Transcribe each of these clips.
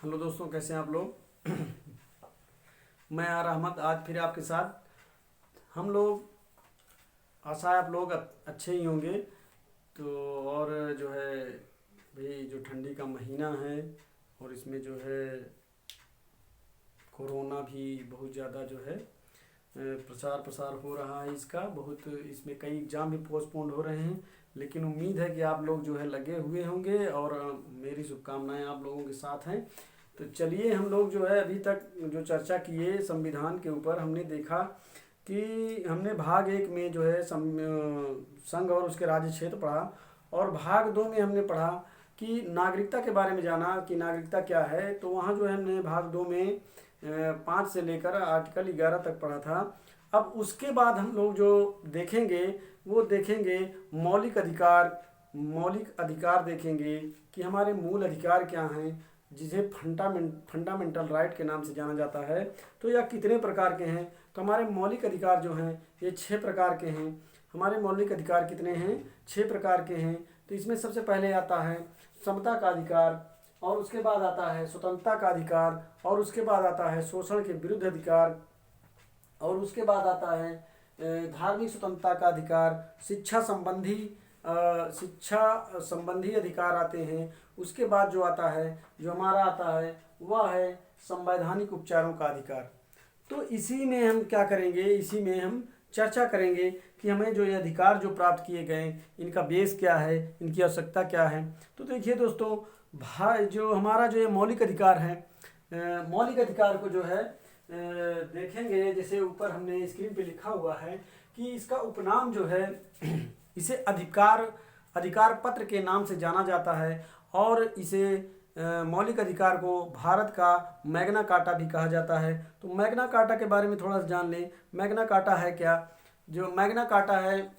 Hello दोस्तों, कैसे हैं आप लोग। मैं आर अहमद आज फिर आपके साथ। हम लोग आशा है आप लोग अच्छे ही होंगे। तो और जो है भाई, जो ठंडी का महीना है और इसमें जो है कोरोना भी बहुत ज़्यादा जो है प्रचार प्रसार हो रहा है। इसका बहुत, इसमें कई एग्ज़ाम भी पोस्टपोन्ड हो रहे हैं। लेकिन उम्मीद है कि आप लोग जो है लगे हुए होंगे और मेरी शुभकामनाएं आप लोगों के साथ हैं। तो चलिए, हम लोग जो है अभी तक जो चर्चा किए संविधान के ऊपर, हमने देखा कि हमने भाग एक में जो है संघ और उसके राज्य क्षेत्र पढ़ा, और भाग दो में हमने पढ़ा कि नागरिकता के बारे में जाना कि नागरिकता क्या है। तो वहाँ जो है हमने भाग दो में 5 से लेकर आर्टिकल 11 तक पढ़ा था। अब उसके बाद हम लोग जो देखेंगे वो देखेंगे मौलिक अधिकार। मौलिक अधिकार देखेंगे कि हमारे मूल अधिकार क्या हैं, जिसे फंडामेंटल राइट के नाम से जाना जाता है। तो यह कितने प्रकार के हैं। तो हमारे मौलिक अधिकार जो हैं ये 6 प्रकार के हैं। हमारे मौलिक अधिकार कितने हैं? 6 प्रकार के हैं। तो इसमें सबसे पहले आता है समता का अधिकार, और उसके बाद आता है स्वतंत्रता का अधिकार, और उसके बाद आता है शोषण के विरुद्ध अधिकार, और उसके बाद आता है धार्मिक स्वतंत्रता का अधिकार, शिक्षा संबंधी अधिकार आते हैं। उसके बाद जो आता है, जो हमारा आता है, वह है संवैधानिक उपचारों का अधिकार। तो इसी में हम क्या करेंगे, इसी में हम चर्चा करेंगे कि हमें जो ये अधिकार जो प्राप्त किए गए, इनका बेस क्या है, इनकी आवश्यकता क्या है। तो देखिए दोस्तों, भाई जो हमारा जो ये मौलिक अधिकार है, मौलिक अधिकार को जो है देखेंगे, जैसे ऊपर हमने स्क्रीन पे लिखा हुआ है कि इसका उपनाम जो है इसे अधिकार पत्र के नाम से जाना जाता है, और इसे मौलिक अधिकार को भारत का मैग्ना कार्टा भी कहा जाता है। तो मैग्ना कार्टा के बारे में थोड़ा सा जान लें। मैग्ना कार्टा है क्या? जो मैग्ना कार्टा है,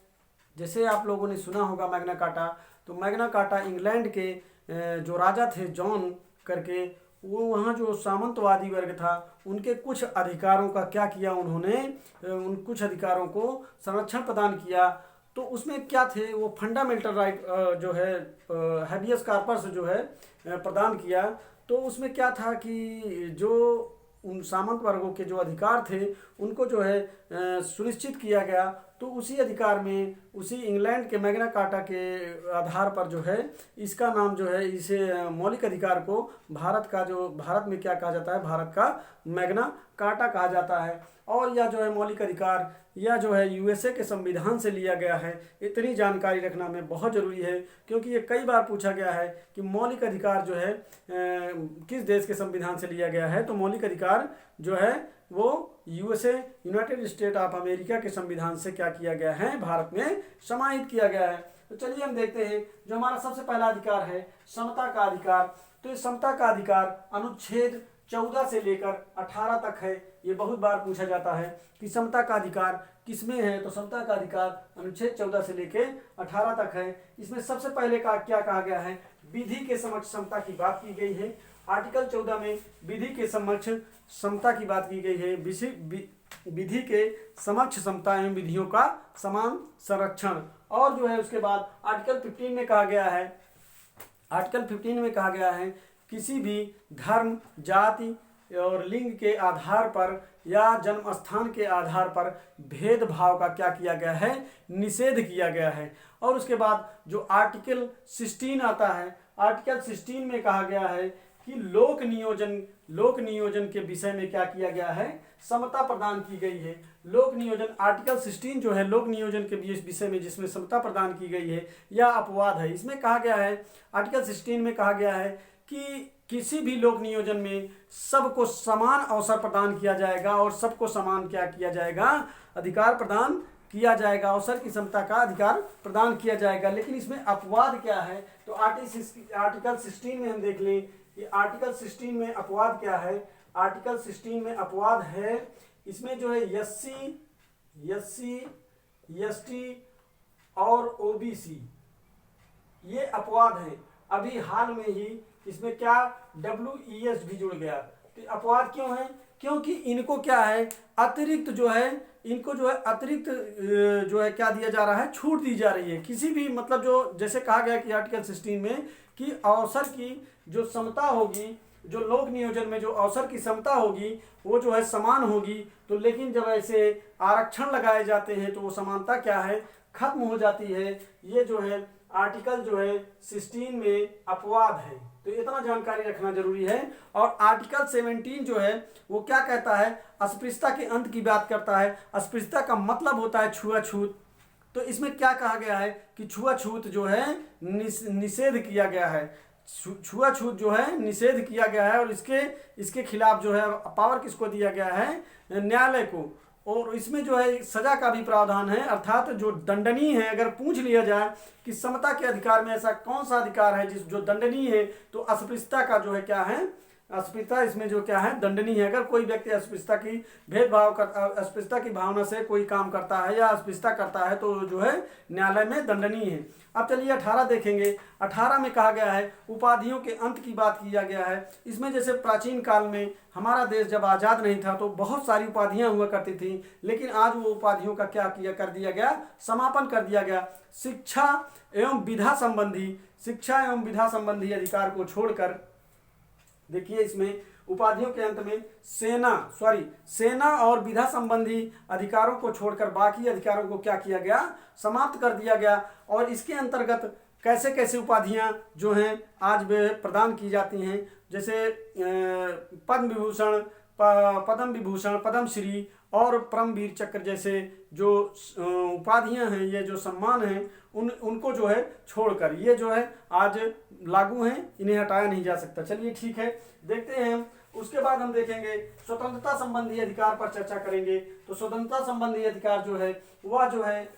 जैसे आप लोगों ने सुना होगा मैग्ना कार्टा, तो मैग्ना कार्टा इंग्लैंड के जो राजा थे जॉन करके, वो वहाँ जो सामंतवादी वर्ग था उनके कुछ अधिकारों का क्या किया, उन्होंने उन कुछ अधिकारों को संरक्षण प्रदान किया। तो उसमें क्या थे, वो फंडामेंटल राइट जो है हैबियस कॉर्पस जो है प्रदान किया। तो उसमें क्या था कि जो उन सामंत वर्गों के जो अधिकार थे उनको जो है सुनिश्चित किया गया। तो उसी अधिकार में, उसी इंग्लैंड के मैग्ना कार्टा के आधार पर जो है इसका नाम जो है, इसे मौलिक अधिकार को भारत का, जो भारत में क्या कहा जाता है, भारत का मैग्ना कार्टा कहा जाता है। और यह जो है मौलिक अधिकार, यह जो है यूएसए के संविधान से लिया गया है। इतनी जानकारी रखना में बहुत ज़रूरी है, क्योंकि ये कई बार पूछा गया है कि मौलिक अधिकार जो है किस देश के संविधान से लिया गया है। तो मौलिक अधिकार जो है वो USA, United state of America के संविधान से क्या किया गया है, भारत में समाहित किया गया है। तो चलिए हम देखते हैं, जो हमारा सबसे पहला अधिकार है समता का अधिकार। तो इस समता का अधिकार अनुच्छेद 14 से लेकर 18 तक है। ये बहुत बार पूछा जाता है कि समता का अधिकार किसमें है। तो समता का अधिकार अनुच्छेद 14 से लेकर 18 तक है। इसमें सबसे पहले का क्या कहा गया है, विधि के समक्ष समता की बात की गई है। आर्टिकल 14 में विधि के समक्ष समता की बात की गई है। विधि के समक्ष समता एवं विधियों का समान संरक्षण। और जो है उसके बाद आर्टिकल 15 में कहा गया है, आर्टिकल 15 में कहा गया है किसी भी धर्म, जाति और लिंग के आधार पर या जन्म स्थान के आधार पर भेदभाव का क्या किया गया है, निषेध किया गया है। और उसके बाद जो आर्टिकल 16 आता है, आर्टिकल 16 में कहा गया है कि लोक नियोजन के विषय में क्या किया गया है, समता प्रदान की गई है। लोक नियोजन, आर्टिकल 16 जो है लोक नियोजन के विषय में जिसमें समता प्रदान की गई है, यह अपवाद है। इसमें कहा गया है, आर्टिकल 16 में कहा गया है कि किसी भी लोक नियोजन में सबको समान अवसर प्रदान किया जाएगा, और सबको समान क्या किया जाएगा, अधिकार प्रदान किया जाएगा, अवसर की समता का अधिकार प्रदान किया जाएगा। लेकिन इसमें अपवाद क्या है, तो आर्टिकल 16 में हम देख लें कि आर्टिकल 16 में अपवाद क्या है। आर्टिकल 16 में अपवाद है, इसमें जो है एससी, एसटी और ओबीसी ये अपवाद है। अभी हाल में ही इसमें क्या WES भी जुड़ गया। तो अपवाद क्यों है? क्योंकि इनको क्या है, अतिरिक्त जो है, इनको जो है अतिरिक्त जो है क्या दिया जा रहा है, छूट दी जा रही है। किसी भी मतलब जो जैसे कहा गया कि आर्टिकल 16 में कि अवसर की जो समता होगी, जो लोक नियोजन में जो अवसर की समता होगी वो जो है समान होगी। तो लेकिन जब ऐसे आरक्षण लगाए जाते हैं तो वो समानता क्या है, खत्म हो जाती है। ये जो है आर्टिकल जो है 16 में अपवाद है, तो इतना जानकारी रखना जरूरी है। और आर्टिकल 17 जो है वो क्या कहता है, अस्पृश्यता के अंत की बात करता है। अस्पृश्यता का मतलब होता है छुआछूत। तो इसमें क्या कहा गया है कि छुआछूत जो है निषेध किया गया है, छुआछूत जो है निषेध किया गया है। और इसके खिलाफ जो है पावर किसको दिया गया है, न्यायालय को। और इसमें जो है सजा का भी प्रावधान है, अर्थात जो दंडनीय है। अगर पूछ लिया जाए कि समता के अधिकार में ऐसा कौन सा अधिकार है जिस जो दंडनीय है, तो अस्पृश्यता का जो है क्या है, अस्पृश्यता इसमें जो क्या है दंडनीय है। अगर कोई व्यक्ति अस्पृश्यता की अस्पृश्यता की भावना से कोई काम करता है या अस्पृश्यता करता है तो जो है न्यायालय में दंडनीय है। अब चलिए 18 देखेंगे। 18 में कहा गया है उपाधियों के अंत की बात किया गया है। इसमें जैसे प्राचीन काल में हमारा देश जब आज़ाद नहीं था तो बहुत सारी उपाधियां हुआ करती थी, लेकिन आज वो उपाधियों का क्या किया कर दिया गया, समापन कर दिया गया। शिक्षा एवं विधा संबंधी अधिकार को छोड़कर देखिए इसमें उपाधियों के अंत में सेना और विधा संबंधी अधिकारों को छोड़कर बाकी अधिकारों को क्या किया गया, समाप्त कर दिया गया। और इसके अंतर्गत कैसे कैसे उपाधियां जो हैं आज प्रदान की जाती हैं, जैसे पद्म विभूषण, पद्मश्री और परमवीर चक्र जैसे जो उपाधियां हैं, ये जो सम्मान हैं उनको जो है छोड़कर ये जो है आज लागू हैं, इन्हें हटाया नहीं जा सकता। चलिए ठीक है, देखते हैं हम। उसके बाद हम देखेंगे स्वतंत्रता संबंधी अधिकार पर चर्चा करेंगे। तो स्वतंत्रता संबंधी अधिकार जो है वह जो है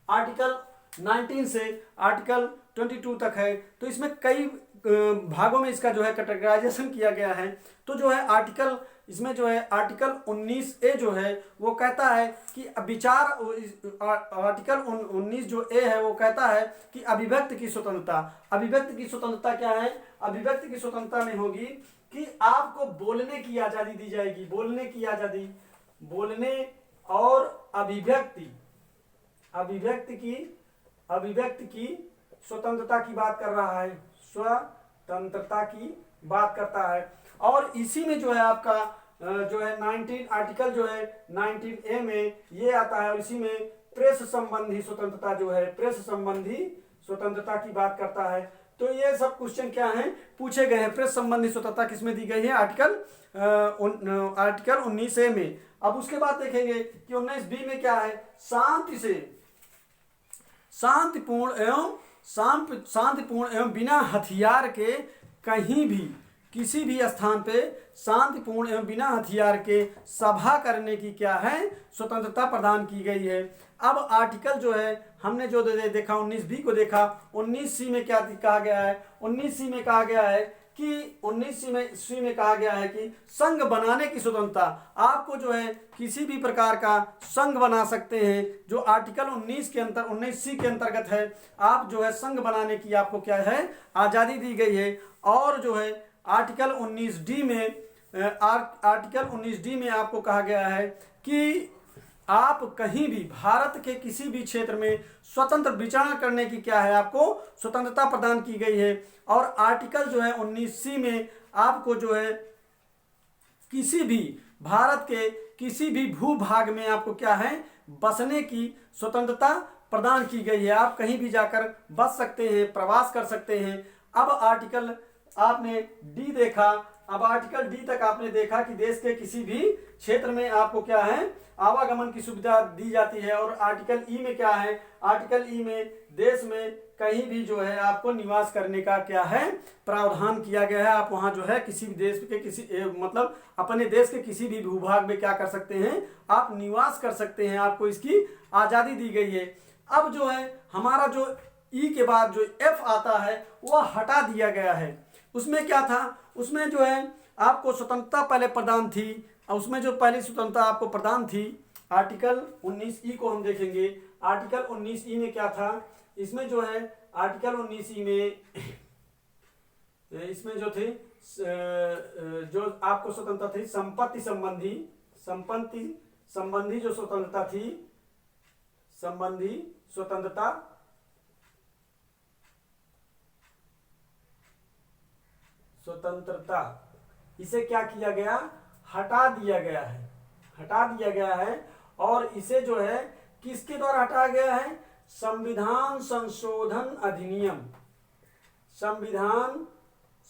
आर्टिकल 19 से आर्टिकल 22 तक है। तो इसमें कई भागों में इसका जो है कैटेगराइजेशन किया गया है। तो जो है इसमें जो है आर्टिकल 19A जो है वो कहता है कि आर्टिकल 19 जो ए है वो कहता है कि अभिव्यक्ति की स्वतंत्रता क्या है, अभिव्यक्ति की स्वतंत्रता में होगी कि आपको बोलने की आजादी दी जाएगी। बोलने और अभिव्यक्ति की स्वतंत्रता की बात कर रहा है, स्वतंत्रता की बात करता है। और इसी में जो है आपका जो है 19 आर्टिकल जो है 19A में ये आता है। और इसी में प्रेस संबंधी स्वतंत्रता जो है, प्रेस संबंधी स्वतंत्रता की बात करता है। तो ये सब क्वेश्चन क्या हैं, पूछे गए हैं। प्रेस संबंधी स्वतंत्रता किसमें दी गई है, आर्टिकल 19A में। अब उसके बाद देखेंगे कि 19B में क्या है, शांतिपूर्ण एवं बिना हथियार के कहीं भी किसी भी स्थान पे शांतिपूर्ण एवं बिना हथियार के सभा करने की क्या है, स्वतंत्रता प्रदान की गई है। अब आर्टिकल जो है हमने जो देखा 19B को देखा, 19C में क्या कहा गया है, 19C में कहा गया है कि 19C में कहा गया है कि संघ बनाने की स्वतंत्रता, आपको जो है किसी भी प्रकार का संघ बना सकते हैं। जो आर्टिकल 19C के अंतर्गत है, आप जो है संघ बनाने की आपको क्या है, आज़ादी दी गई है। और जो है आर्टिकल 19D में आपको कहा गया है कि आप कहीं भी भारत के किसी भी क्षेत्र में स्वतंत्र विचरण करने की क्या है, आपको स्वतंत्रता प्रदान की गई है। और आर्टिकल जो है 19C में आपको जो है किसी भी भारत के किसी भी भूभाग में आपको क्या है, बसने की स्वतंत्रता प्रदान की गई है। आप कहीं भी जाकर बस सकते हैं, प्रवास कर सकते हैं। अब आर्टिकल आपने डी देखा, अब आर्टिकल डी तक आपने देखा कि देश के किसी भी क्षेत्र में आपको क्या है, आवागमन की सुविधा दी जाती है। और आर्टिकल ई में क्या है, आर्टिकल ई में देश में कहीं भी जो है आपको निवास करने का क्या है, प्रावधान किया गया है। आप वहां जो है किसी भी देश के मतलब अपने देश के किसी भी भूभाग में क्या कर सकते हैं, आप निवास कर सकते हैं, आपको इसकी आज़ादी दी गई है। अब जो है हमारा जो ई के बाद जो एफ आता है वह हटा दिया गया है। उसमें क्या था, उसमें जो है आपको स्वतंत्रता पहले प्रदान थी, और उसमें जो पहली स्वतंत्रता आपको प्रदान थी आर्टिकल 19E को हम देखेंगे। आर्टिकल 19E में क्या था, इसमें जो है आर्टिकल 19E में इसमें जो थी जो आपको स्वतंत्रता थी संपत्ति संबंधी जो स्वतंत्रता थी, संबंधी स्वतंत्रता, इसे क्या किया गया, हटा दिया गया है, हटा दिया गया है। और इसे जो है किसके द्वारा हटाया गया है, संविधान संशोधन अधिनियम, संविधान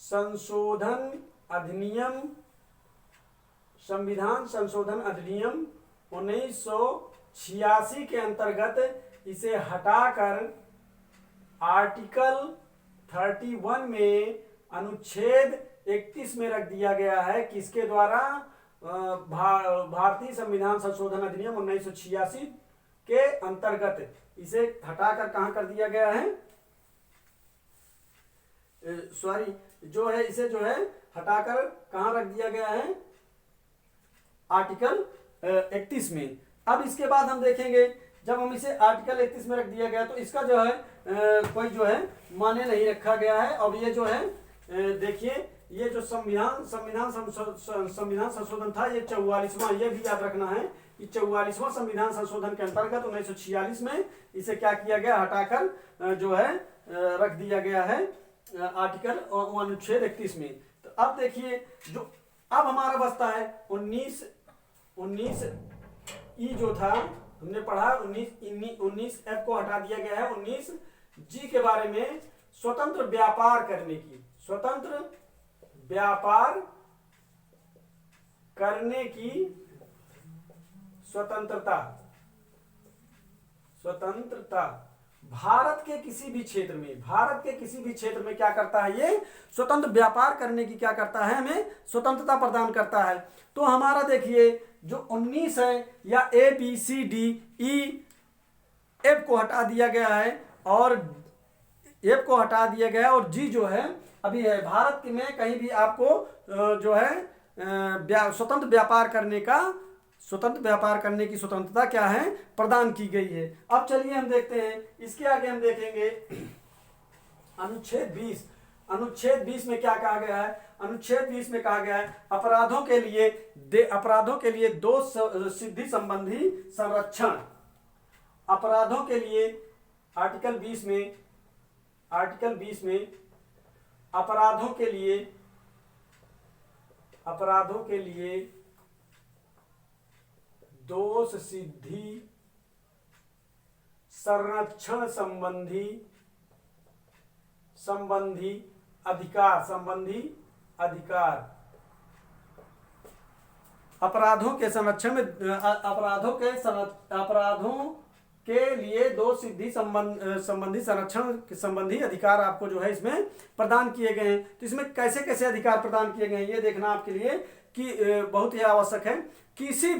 संशोधन अधिनियम, संविधान संशोधन अधिनियम 1986 के अंतर्गत इसे हटाकर आर्टिकल 31 में अनुच्छेद 31 में रख दिया गया है। किसके द्वारा, भारतीय संविधान संशोधन अधिनियम 1986 के अंतर्गत इसे हटाकर कहां कर दिया गया है, सॉरी जो है इसे जो है हटाकर कहां रख दिया गया है, आर्टिकल 31 में। अब इसके बाद हम देखेंगे जब हम इसे आर्टिकल 31 में रख दिया गया तो इसका जो है कोई जो है माने नहीं रखा गया है। अब ये जो है देखिए ये जो संविधान संशोधन था ये 44वां, ये भी याद रखना है, ये 44वां संविधान संशोधन के अंतर्गत 1946 में इसे क्या किया गया, हटाकर जो है रख दिया गया है आर्टिकल अनुच्छेद 31 में। तो अब देखिए जो अब हमारा बचता है 19 ई जो था हमने पढ़ा, 19 एफ को हटा दिया गया है, 19 जी के बारे में स्वतंत्र व्यापार करने की, स्वतंत्र व्यापार करने की स्वतंत्रता, स्वतंत्रता भारत के किसी भी क्षेत्र में, भारत के किसी भी क्षेत्र में क्या करता है, ये स्वतंत्र व्यापार करने की क्या करता है, हमें स्वतंत्रता प्रदान करता है। तो हमारा देखिए जो 19 है या A B C D E F को हटा दिया गया है और एफ को हटा दिया गया है और जी जो है अभी है। भारत में कहीं भी आपको जो है स्वतंत्र व्यापार करने का, स्वतंत्र व्यापार करने की स्वतंत्रता क्या है, प्रदान की गई है। अब चलिए हम देखते हैं, इसके आगे हम देखेंगे अनुच्छेद 20। अनुच्छेद 20 में क्या कहा गया है, अनुच्छेद 20 में कहा गया है अपराधों के लिए दो सिद्धि संबंधी संरक्षण, अपराधों के लिए आर्टिकल 20 में अपराधों के लिए दोष सिद्धि संरक्षण संबंधी अधिकार, अपराधों के संरक्षण में अपराधों के लिए दो सिद्धि संबंधी संरक्षण संबंधी अधिकार आपको जो है इसमें प्रदान किए गए हैं। तो इसमें कैसे कैसे अधिकार प्रदान किए गए हैं ये देखना आपके लिए कि बहुत ही आवश्यक है। किसी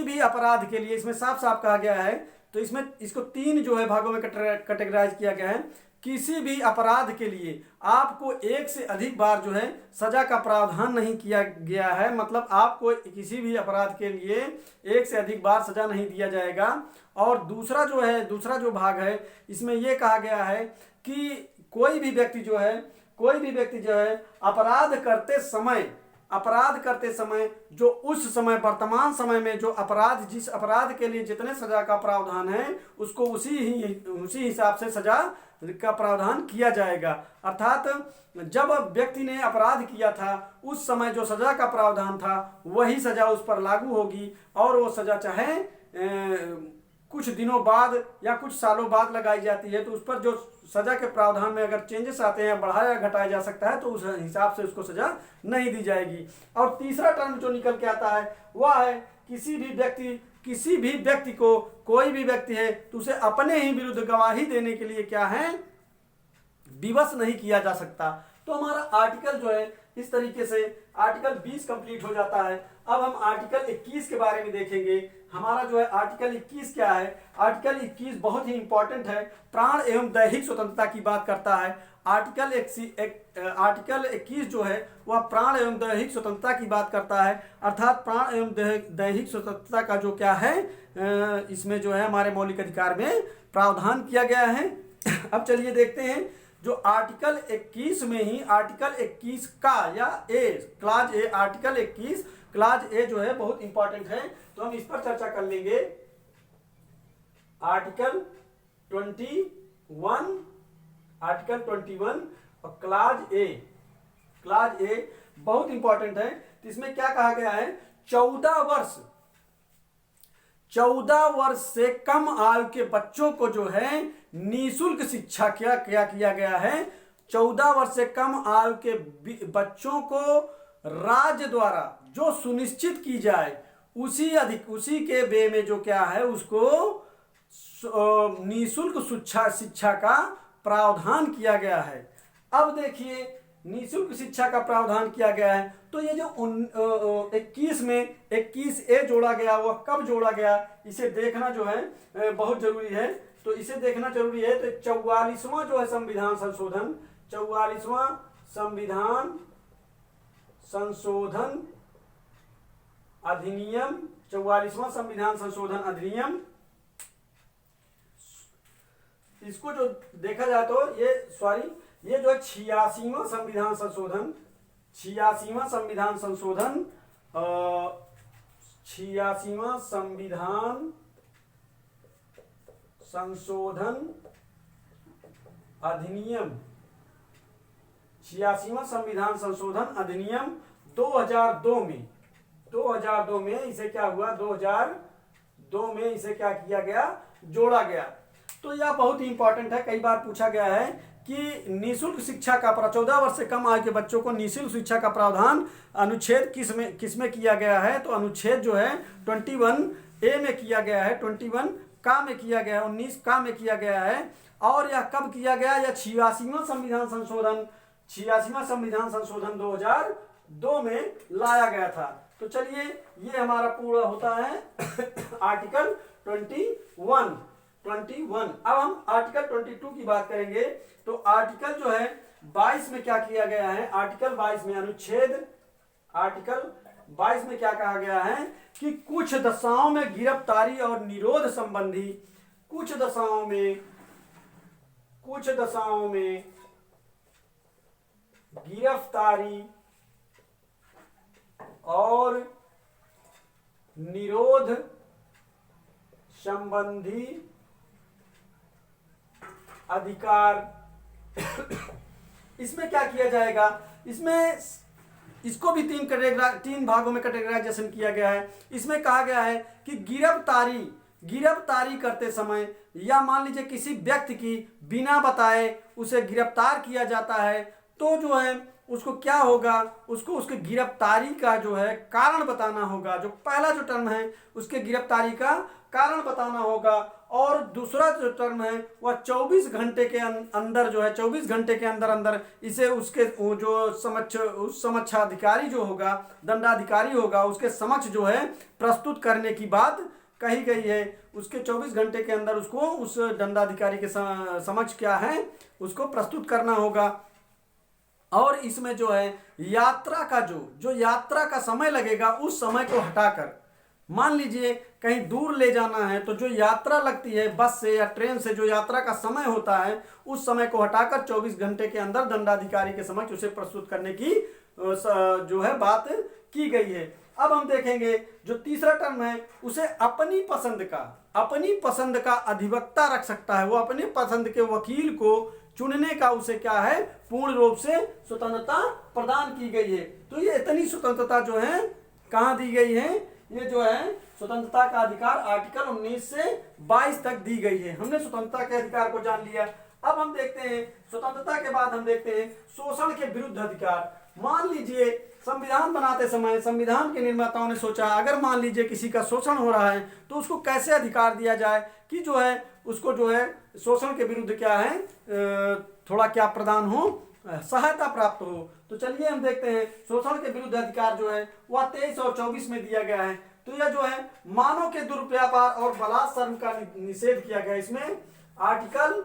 भी अपराध के लिए इसमें साफ साफ कहा गया है, तो इसमें इसको 3 जो है भागों में कैटेगराइज किया गया है। किसी भी अपराध के लिए आपको एक से अधिक बार जो है सजा का प्रावधान नहीं किया गया है, मतलब आपको किसी भी अपराध के लिए एक से अधिक बार सजा नहीं दिया जाएगा। और दूसरा जो भाग है इसमें यह कहा गया है कि कोई भी व्यक्ति जो है अपराध करते समय जो उस समय वर्तमान समय में जो जिस अपराध के लिए जितने सजा का प्रावधान है उसको उसी हिसाब से सजा का प्रावधान किया जाएगा। अर्थात जब व्यक्ति ने अपराध किया था उस समय जो सजा का प्रावधान था वही सजा उस पर लागू होगी, और वो सजा चाहे कुछ दिनों बाद या कुछ सालों बाद लगाई जाती है तो उस पर जो सजा के प्रावधान में अगर चेंजेस आते हैं, बढ़ाया घटाया जा सकता है, तो उस हिसाब से उसको सजा नहीं दी जाएगी। और तीसरा टर्म जो निकल के आता है वह है किसी भी व्यक्ति को, कोई भी व्यक्ति है तो उसे अपने ही विरुद्ध गवाही देने के लिए क्या है, विवश नहीं किया जा सकता। तो हमारा आर्टिकल जो है इस तरीके से आर्टिकल 20 कंप्लीट हो जाता है। अब हम आर्टिकल 21 के बारे में देखेंगे। हमारा जो है आर्टिकल 21 क्या है, आर्टिकल 21 बहुत ही इंपॉर्टेंट है, प्राण एवं दैहिक स्वतंत्रता की बात करता है। आर्टिकल 21 जो है वह प्राण एवं दैहिक स्वतंत्रता की बात करता है, अर्थात प्राण एवं दैहिक स्वतंत्रता का जो क्या है इसमें जो है हमारे मौलिक अधिकार में प्रावधान किया गया है। अब चलिए देखते हैं जो आर्टिकल 21 में ही आर्टिकल 21 का या क्लाज ए, आर्टिकल 21 क्लाज ए जो है बहुत इंपॉर्टेंट है, तो हम इस पर चर्चा कर लेंगे। आर्टिकल 21 और क्लाज ए क्लास ए बहुत इंपॉर्टेंट है। तो इसमें क्या कहा गया है, 14 वर्ष से कम आयु के बच्चों को जो है निःशुल्क शिक्षा क्या किया गया है। 14 वर्ष से कम आयु के बच्चों को राज्य द्वारा जो सुनिश्चित की जाए उसी के वे में जो क्या है उसको निःशुल्क शिक्षा का प्रावधान किया गया है। अब देखिए निःशुल्क शिक्षा का प्रावधान किया गया है, तो ये जो 21 जोड़ा गया, वह कब जोड़ा गया इसे देखना जो है बहुत जरूरी है। तो इसे देखना जरूरी है। तो 44वां जो है संविधान संशोधन, 44वां संविधान संशोधन अधिनियम, 44वां संविधान संशोधन अधिनियम, इसको जो देखा जाए तो ये जो है 86वां संविधान संशोधन, 86वां संविधान संशोधन, 86वां संविधान संशोधन अधिनियम, 86वां संविधान संशोधन अधिनियम 2002 में इसे क्या हुआ, 2002 में इसे क्या किया गया, जोड़ा गया। तो यह बहुत ही इंपॉर्टेंट है, कई बार पूछा गया है कि निःशुल्क शिक्षा का 14 वर्ष से कम आयु के बच्चों को निःशुल्क शिक्षा का प्रावधान अनुच्छेद किसमें किया गया है। तो अनुच्छेद जो है 21A में किया गया है, 21 का में किया गया है, 19 का में किया गया है। और यह कब किया गया, यह 86वां संविधान संशोधन 2002 में लाया गया था। तो चलिए ये हमारा पूरा होता है आर्टिकल 21। अब हम आर्टिकल 22 की बात करेंगे। तो आर्टिकल जो है 22 में क्या किया गया है, आर्टिकल 22 में आर्टिकल 22 में क्या कहा गया है कि कुछ दशाओं में गिरफ्तारी और निरोध संबंधी, कुछ दशाओं में गिरफ्तारी और निरोध संबंधी अधिकार, इसमें क्या किया जाएगा, इसमें इसको भी तीन भागों में कैटेगराइजेशन किया गया है। इसमें कहा गया है कि गिरफ्तारी करते समय या मान लीजिए किसी व्यक्ति की बिना बताए उसे गिरफ्तार किया जाता है, तो जो है उसको क्या होगा, उसको उसके गिरफ्तारी का जो है कारण बताना होगा। जो पहला जो टर्म है उसके गिरफ्तारी का कारण बताना होगा, और दूसरा जो टर्म है वह 24 घंटे के अंदर जो है 24 घंटे के अंदर इसे उसके जो समक्षाधिकारी जो होगा, दंडाधिकारी होगा, उसके समक्ष जो है प्रस्तुत करने की बात कही गई है। उसके 24 घंटे के अंदर उसको उस दंडाधिकारी के समक्ष क्या है उसको प्रस्तुत करना होगा। और इसमें जो है यात्रा का जो यात्रा का समय लगेगा उस समय को हटाकर, मान लीजिए कहीं दूर ले जाना है तो जो यात्रा लगती है बस से या ट्रेन से, जो यात्रा का समय होता है उस समय को हटाकर 24 घंटे के अंदर दंडाधिकारी के समक्ष उसे प्रस्तुत करने की जो है बात की गई है। अब हम देखेंगे जो तीसरा टर्म है उसे अपनी पसंद का अधिवक्ता रख सकता है। वो अपनी पसंद के वकील को चुनने का उसे क्या है पूर्ण रूप से स्वतंत्रता प्रदान की गई है। तो ये इतनी स्वतंत्रता जो है कहाँ दी गई है, ये जो है स्वतंत्रता का अधिकार आर्टिकल 19 से 22 तक दी गई है। हमने स्वतंत्रता के अधिकार को जान लिया। अब हम देखते हैं स्वतंत्रता के बाद हम देखते हैं शोषण के विरुद्ध अधिकार। मान लीजिए संविधान बनाते समय संविधान के निर्माताओं ने सोचा अगर मान लीजिए किसी का शोषण हो रहा है तो उसको कैसे अधिकार दिया जाए कि जो है उसको जो है शोषण के विरुद्ध क्या है थोड़ा क्या प्रदान हो, सहायता प्राप्त हो। तो चलिए हम देखते हैं शोषण के विरुद्ध अधिकार जो है वह 23 और 24 में दिया गया है। तो यह जो है मानव के दुर्व्यापार और बलात्कार का निषेध किया गया। इसमें आर्टिकल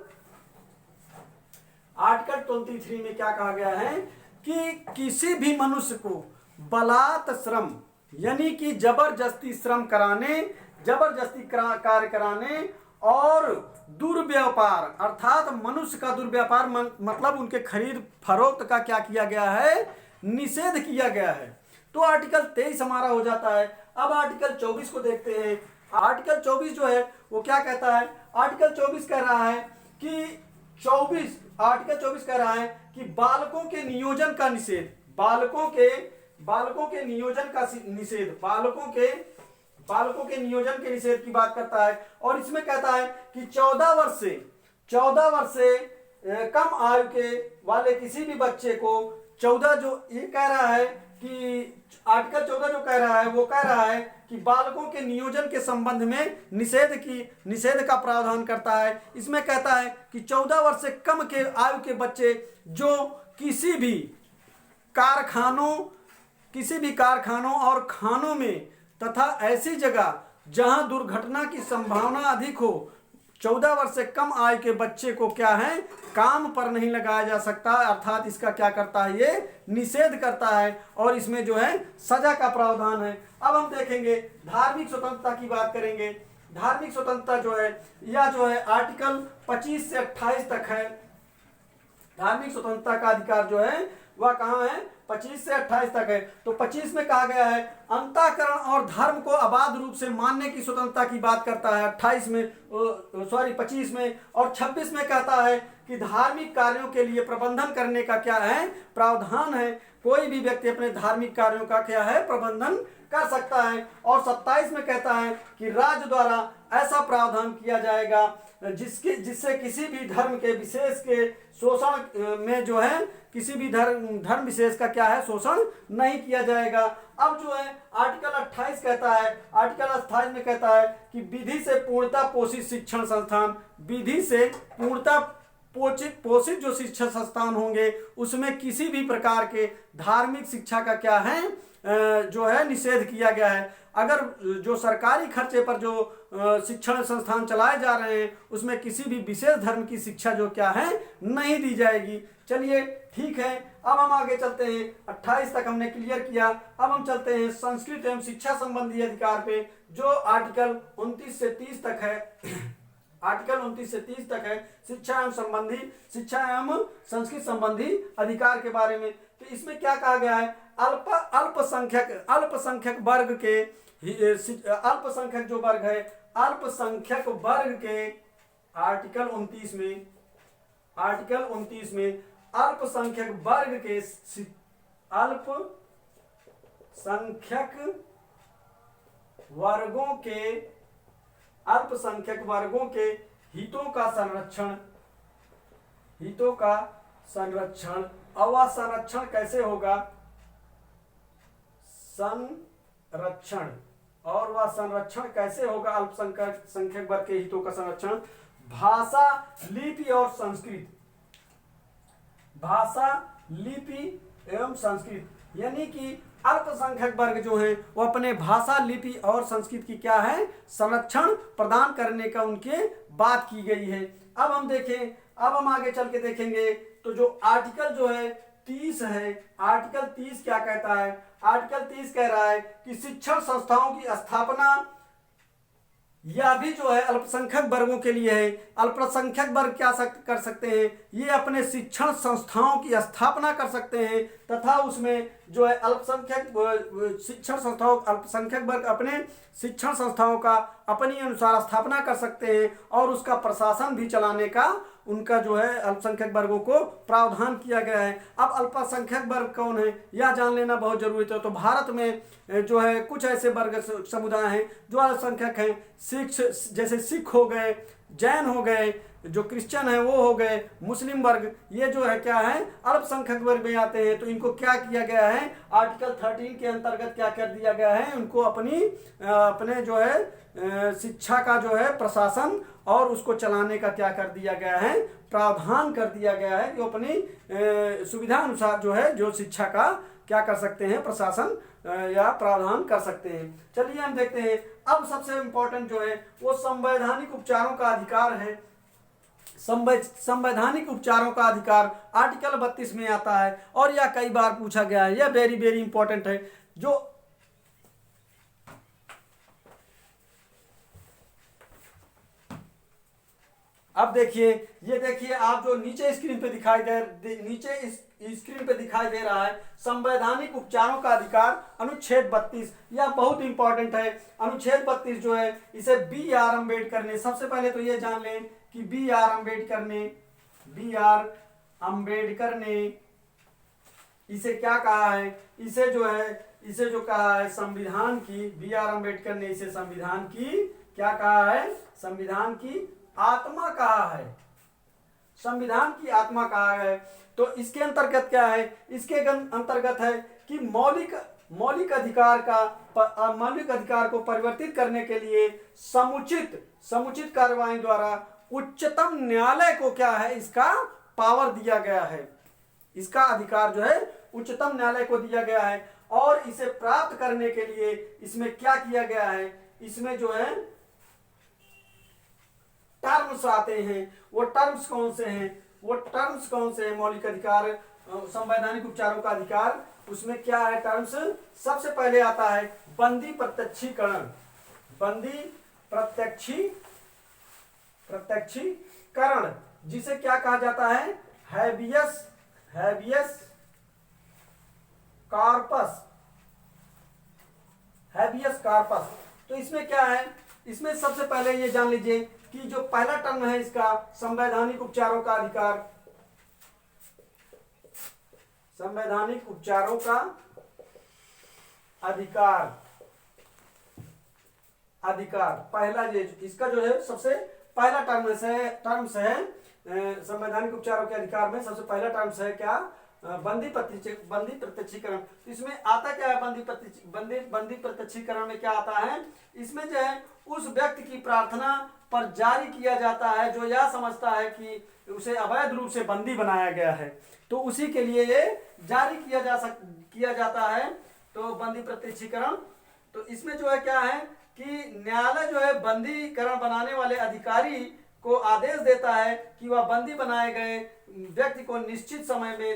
23 में क्या कहा गया है कि किसी भी मनुष्य को बलात् श्रम यानी कि जबरदस्ती श्रम कराने, जबरदस्ती कार्य कराने और दुर्व्यापार अर्थात मनुष्य का दुर्व्यापार मतलब उनके खरीद फरोख्त का क्या किया गया है, निषेध किया गया है। तो आर्टिकल 23 हमारा हो जाता है। अब आर्टिकल 24 को देखते हैं। आर्टिकल 24 जो है वो क्या कहता है, आर्टिकल 24 कह रहा है कि बालकों के नियोजन का निषेध, बालकों के नियोजन का निषेध, बालकों के नियोजन के निषेध की बात करता है। और इसमें कहता है कि 14 वर्ष से कम आयु के वाले किसी भी बच्चे को 14 जो ये कह रहा है कि आर्टिकल 14 जो कह रहा है वो कह रहा है कि बालकों के नियोजन के संबंध में निषेध का प्रावधान करता है। इसमें कहता है कि 14 वर्ष से कम के आयु के बच्चे जो किसी भी कारखानों और खानों में तथा ऐसी जगह जहां दुर्घटना की संभावना अधिक हो, 14 वर्ष से कम आयु के बच्चे को क्या है, काम पर नहीं लगाया जा सकता। अर्थात इसका क्या करता है, ये निषेध करता है और इसमें जो है सजा का प्रावधान है। अब हम देखेंगे धार्मिक स्वतंत्रता की बात करेंगे। धार्मिक स्वतंत्रता जो है यह जो है आर्टिकल 25 से 28 तक है। धार्मिक स्वतंत्रता का अधिकार जो है वह कहाँ है, 25 से 28 तक है। तो 25 में कहा गया है अंतःकरण और धर्म को अबाध रूप से मानने की स्वतंत्रता की बात करता है 25 में। और 26 में कहता है कि धार्मिक कार्यों के लिए प्रबंधन करने का क्या है, प्रावधान है। कोई भी व्यक्ति अपने धार्मिक कार्यों का क्या है, प्रबंधन कर सकता है। और 27 में कहता है कि राज्य द्वारा ऐसा प्रावधान किया जाएगा जिससे किसी भी धर्म के विशेष के शोषण में जो है, किसी भी धर्म विशेष का क्या है, शोषण नहीं किया जाएगा। अब जो है आर्टिकल 28 कहता है, आर्टिकल 28 में कहता है कि विधि से पूर्णता पोषित शिक्षण संस्थान, विधि से पूर्णता पोषित जो शिक्षण संस्थान होंगे उसमें किसी भी प्रकार के धार्मिक शिक्षा का क्या है, जो है निषेध किया गया है। अगर जो सरकारी खर्चे पर जो शिक्षण संस्थान चलाए जा रहे हैं उसमें किसी भी विशेष धर्म की शिक्षा जो क्या है, नहीं दी जाएगी। चलिए ठीक है, अब हम आगे चलते हैं। 28 तक हमने क्लियर किया। अब हम चलते हैं संस्कृत एवं शिक्षा संबंधी अधिकार पे, जो आर्टिकल 29 से 30 तक है। आर्टिकल 29 से 30 तक है शिक्षा एवं संस्कृत संबंधी अधिकार के बारे में। तो इसमें क्या कहा गया है, अल्पसंख्यक वर्ग के, अल्पसंख्यक जो वर्ग है, अल्पसंख्यक वर्ग के आर्टिकल 29 में अल्पसंख्यक वर्ग के अल्पसंख्यक वर्गों के हितों का संरक्षण। और वह संरक्षण कैसे होगा, संरक्षण कैसे होगा अल्पसंख्यक वर्ग के हितों का संरक्षण, भाषा, लिपि और संस्कृत, भाषा, लिपि एवं संस्कृत। यानी कि अल्पसंख्यक वर्ग जो है वो अपने भाषा, लिपि और संस्कृत की क्या है, संरक्षण प्रदान करने का उनके बात की गई है। अब हम आगे चल के देखेंगे तो जो आर्टिकल जो है 30 है, आर्टिकल 30 क्या कहता है, आर्टिकल 30 कह रहा है कि शिक्षण संस्थाओं की स्थापना, यह भी जो है अल्पसंख्यक वर्गों के लिए है। अल्पसंख्यक वर्ग क्या कर सकते हैं, ये अपने शिक्षण संस्थाओं की स्थापना कर सकते हैं तथा उसमें जो है अल्पसंख्यक वर्ग अपने शिक्षण संस्थाओं का अपनी अनुसार स्थापना कर सकते हैं और उसका प्रशासन भी चलाने का उनका जो है अल्पसंख्यक वर्गों को प्रावधान किया गया है। अब अल्पसंख्यक वर्ग कौन है यह जान लेना बहुत जरूरी है। तो भारत में जो है कुछ ऐसे वर्ग समुदाय हैं जो अल्पसंख्यक हैं, जैसे सिख हो गए, जैन हो गए, जो क्रिश्चियन है वो हो गए, मुस्लिम वर्ग, ये जो है क्या है अल्पसंख्यक वर्ग में आते हैं। तो इनको क्या किया गया है, आर्टिकल 13 के अंतर्गत क्या कर दिया गया है, उनको अपने जो है शिक्षा का जो है प्रशासन और उसको चलाने का क्या कर दिया गया है, प्रावधान कर दिया गया है कि वो अपनी सुविधा अनुसार जो है जो शिक्षा का क्या कर सकते हैं, प्रशासन या प्रावधान कर सकते हैं। चलिए हम देखते हैं। अब सबसे इम्पोर्टेंट जो है वो संवैधानिक उपचारों का अधिकार है। संवैधानिक उपचारों का अधिकार आर्टिकल 32 में आता है और यह कई बार पूछा गया है। यह वेरी वेरी इंपॉर्टेंट है। जो अब देखिए, ये देखिए आप जो नीचे स्क्रीन पे दिखाई दे रहा है संवैधानिक उपचारों का अधिकार अनुच्छेद 32, यह बहुत इंपॉर्टेंट है। अनुच्छेद 32 जो है इसे B.R. अम्बेडकर ने, सबसे पहले तो ये जान लें कि B.R. अम्बेडकर ने इसे क्या कहा है, इसे जो कहा है संविधान की, बी आर अम्बेडकर ने इसे संविधान की क्या कहा है, संविधान की आत्मा कहा है, संविधान की आत्मा कहा है। तो इसके अंतर्गत क्या है, इसके अंतर्गत है कि मौलिक अधिकार को परिवर्तित करने के लिए समुचित कार्रवाई द्वारा उच्चतम न्यायालय को क्या है, इसका पावर दिया गया है, इसका अधिकार जो है उच्चतम न्यायालय को दिया गया है। और इसे प्राप्त करने के लिए इसमें क्या किया गया है, इसमें जो है टर्म्स आते हैं। वो टर्म्स कौन से हैं, मौलिक अधिकार, संवैधानिक उपचारों का अधिकार, उसमें क्या है टर्म्स। सबसे पहले आता है बंदी प्रत्यक्षीकरण, जिसे क्या कहा जाता है, हैबियस कॉर्पस। तो इसमें क्या है, इसमें सबसे पहले ये जान लीजिए कि जो पहला टर्म है इसका संवैधानिक उपचारों का अधिकार, पहला ये इसका जो है सबसे पहला टर्म्स है संवैधानिक उपचारों के अधिकार में सबसे पहला टर्म्स है क्या, बंदी प्रत्यक्षीकरण। इसमें आता क्या है, बंदी प्रत्यक्षीकरण में क्या आता है, इसमें जो है उस व्यक्ति की प्रार्थना पर जारी किया जाता है जो यह समझता है कि उसे अवैध रूप से बंदी बनाया गया है, तो उसी के लिए ये जारी किया जाता है, तो बंदी प्रत्यक्षीकरण। तो इसमें जो है क्या है कि न्यायालय जो है बंदीकरण बनाने वाले अधिकारी को आदेश देता है कि वह बंदी बनाए गए व्यक्ति को निश्चित समय के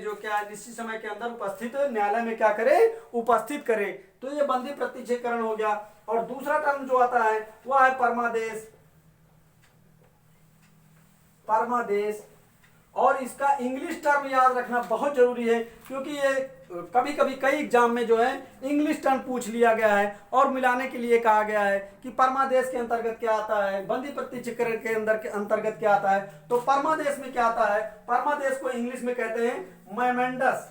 अंदर उपस्थित न्यायालय में क्या करे, उपस्थित करे। तो ये बंदी प्रत्यक्षीकरण हो गया। और दूसरा टर्म जो आता है वह है परमादेश। और इसका इंग्लिश टर्म याद रखना बहुत जरूरी है, क्योंकि ये कभी कभी कई एग्जाम में जो है इंग्लिश टर्म पूछ लिया गया है और मिलाने के लिए कहा गया है कि परमादेश के अंतर्गत क्या आता है, बंदी प्रत्यक्षीकरण के अंतर्गत क्या आता है। तो परमादेश में क्या आता है, परमादेश को इंग्लिश में कहते हैं मैमेंडस।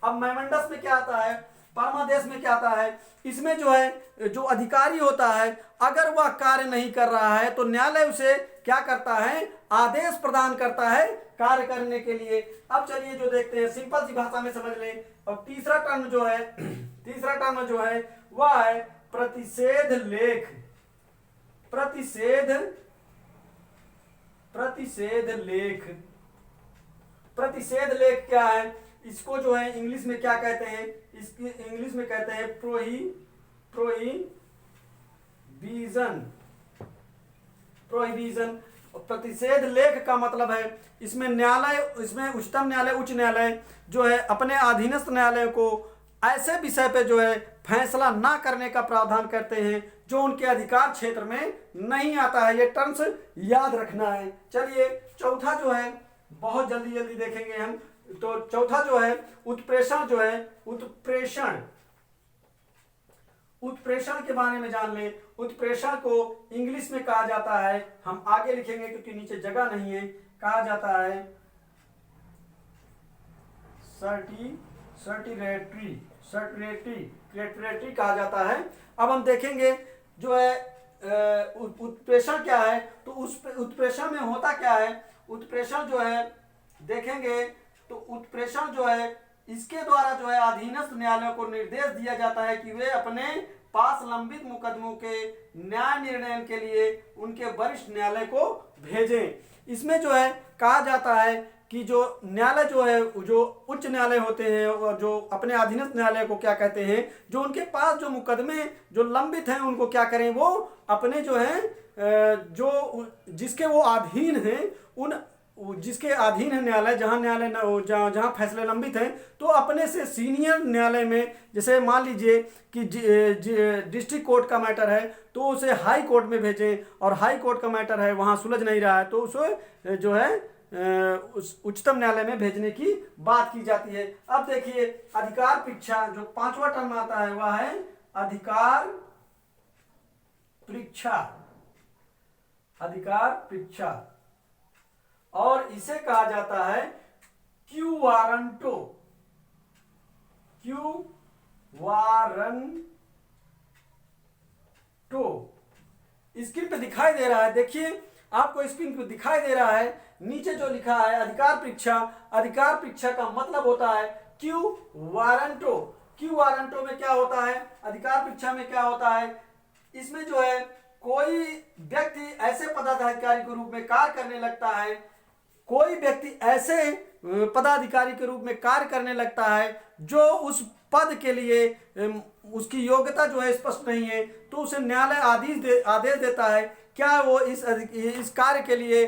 अब मैमेंडस में क्या आता है, परमादेश में क्या आता है, इसमें जो है जो अधिकारी होता है अगर वह कार्य नहीं कर रहा है तो न्यायालय उसे क्या करता है, आदेश प्रदान करता है कार्य करने के लिए। अब चलिए जो देखते हैं सिंपल सी भाषा में समझ लें। और तीसरा टर्म जो है वह है प्रतिषेध लेख क्या है, इसको जो है इंग्लिश में क्या कहते हैं, इसकी इंग्लिश में कहते हैं प्रोहिबिशन। प्रतिषेध लेख का मतलब है इसमें उच्चतम न्यायालय, उच्च न्यायालय जो है अपने अधीनस्थ न्यायालय को ऐसे विषय पे जो है फैसला ना करने का प्रावधान करते हैं जो उनके अधिकार क्षेत्र में नहीं आता है। ये टर्म्स याद रखना है। चलिए चौथा जो है बहुत जल्दी देखेंगे हम। तो चौथा जो है उत्प्रेषण के बारे में जान लें। उत्प्रेषण को इंग्लिश में कहा जाता है, हम आगे लिखेंगे क्योंकि नीचे जगह नहीं है, कहा जाता है सर्टिरेटरी कहा जाता है। अब हम देखेंगे जो है उत्प्रेषण क्या है। तो उस उत्प्रेषण में होता क्या है, उत्प्रेषण जो है देखेंगे तो उत्प्रेषण जो है इसके द्वारा जो है अधीनस्थ न्यायालयों को निर्देश दिया जाता है कि वे अपने पास लंबित मुकदमों के न्याय निर्णय के लिए उनके वरिष्ठ न्यायालय को भेजें। इसमें जो है कहा जाता है कि जो न्यायालय जो है, जो उच्च न्यायालय होते हैं और जो अपने अधीनस्थ न्यायालय को क्या कहते हैं, जो उनके पास जो मुकदमे जो लंबित हैं उनको क्या करें, वो अपने जो है जो जिसके वो अधीन हैं जिसके अधीन है न्यायालय, जहाँ फैसले लंबित हैं, तो अपने से सीनियर न्यायालय में, जैसे मान लीजिए कि डिस्ट्रिक्ट कोर्ट का मैटर है तो उसे हाई कोर्ट में भेजें, और हाई कोर्ट का मैटर है वहाँ सुलझ नहीं रहा है तो उसे जो है उस उच्चतम न्यायालय में भेजने की बात की जाती है। अब देखिए अधिकार परीक्षा, जो पांचवा टर्म आता है वह है अधिकार परीक्षा। और इसे कहा जाता है quo warranto. Quo warranto screen पे दिखाई दे रहा है, देखिए आपको स्क्रीन पे दिखाई दे रहा है, नीचे जो लिखा है अधिकार परीक्षा। अधिकार परीक्षा का मतलब होता है क्यू वारंटो। क्यू वारंटो में क्या होता है, अधिकार परीक्षा में क्या होता है, इसमें जो है कोई व्यक्ति ऐसे पदाधिकारी के रूप में कार्य करने लगता है, कोई व्यक्ति ऐसे पदाधिकारी के रूप में कार्य करने लगता है जो उस पद के लिए उसकी योग्यता जो है स्पष्ट नहीं है, तो उसे न्यायालय आदेश देता है क्या वो इस कार्य के लिए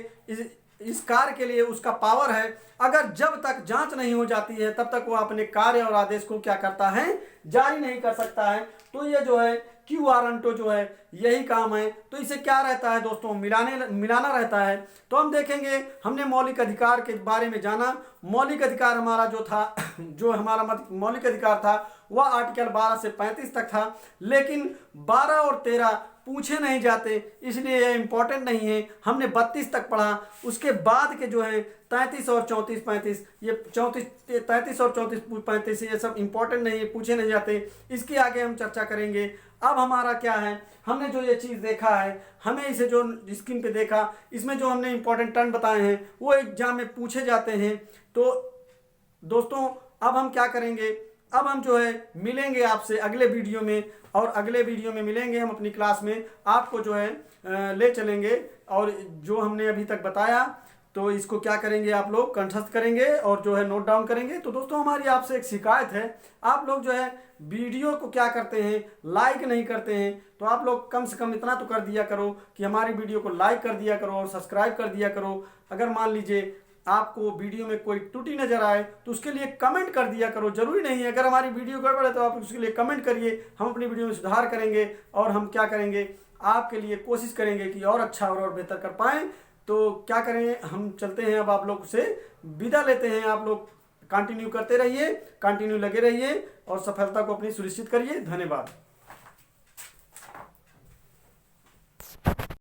इस कार्य के लिए उसका पावर है। अगर जब तक जांच नहीं हो जाती है तब तक वो अपने कार्य और आदेश को क्या करता है, जारी नहीं कर सकता है। तो ये जो है क्यू वारंटो जो है यही काम है। तो इसे क्या रहता है दोस्तों, मिलाना रहता है। तो हम देखेंगे, हमने मौलिक अधिकार के बारे में जाना। मौलिक अधिकार हमारा जो था जो हमारा मौलिक अधिकार था वह आर्टिकल 12 से 35 तक था, लेकिन 12 और 13 पूछे नहीं जाते, इसलिए ये इंपॉर्टेंट नहीं है। हमने 32 तक पढ़ा, उसके बाद के जो है 33 और 34 35, ये 33 और 34 35 ये सब इंपॉर्टेंट नहीं है, पूछे नहीं जाते। इसके आगे हम चर्चा करेंगे। अब हमारा क्या है, हमने जो ये चीज़ देखा है, हमें इसे जो स्क्रीन पे देखा, इसमें जो हमने इंपॉर्टेंट टर्म बताए हैं वो एग्जाम में पूछे जाते हैं। तो दोस्तों अब हम क्या करेंगे, अब हम जो है मिलेंगे आपसे अगले वीडियो में, और अगले वीडियो में मिलेंगे हम अपनी क्लास में, आपको जो है ले चलेंगे और जो हमने अभी तक बताया तो इसको क्या करेंगे, आप लोग कंठस्थ करेंगे और जो है नोट डाउन करेंगे। तो दोस्तों हमारी आपसे एक शिकायत है, आप लोग जो है वीडियो को क्या करते हैं, लाइक नहीं करते हैं। तो आप लोग कम से कम इतना तो कर दिया करो कि हमारी वीडियो को लाइक कर दिया करो और सब्सक्राइब कर दिया करो। अगर मान लीजिए आपको वीडियो में कोई त्रुटि नजर आए तो उसके लिए कमेंट कर दिया करो। जरूरी नहीं है अगर हमारी वीडियो गड़बड़ है तो आप उसके लिए कमेंट करिए, हम अपनी वीडियो में सुधार करेंगे और हम क्या करेंगे, आपके लिए कोशिश करेंगे कि और अच्छा और बेहतर कर पाएँ। तो क्या करें, हम चलते हैं, अब आप लोग से विदा लेते हैं। आप लोग कंटिन्यू करते रहिए, कंटिन्यू लगे रहिए और सफलता को अपनी सुनिश्चित करिए। धन्यवाद।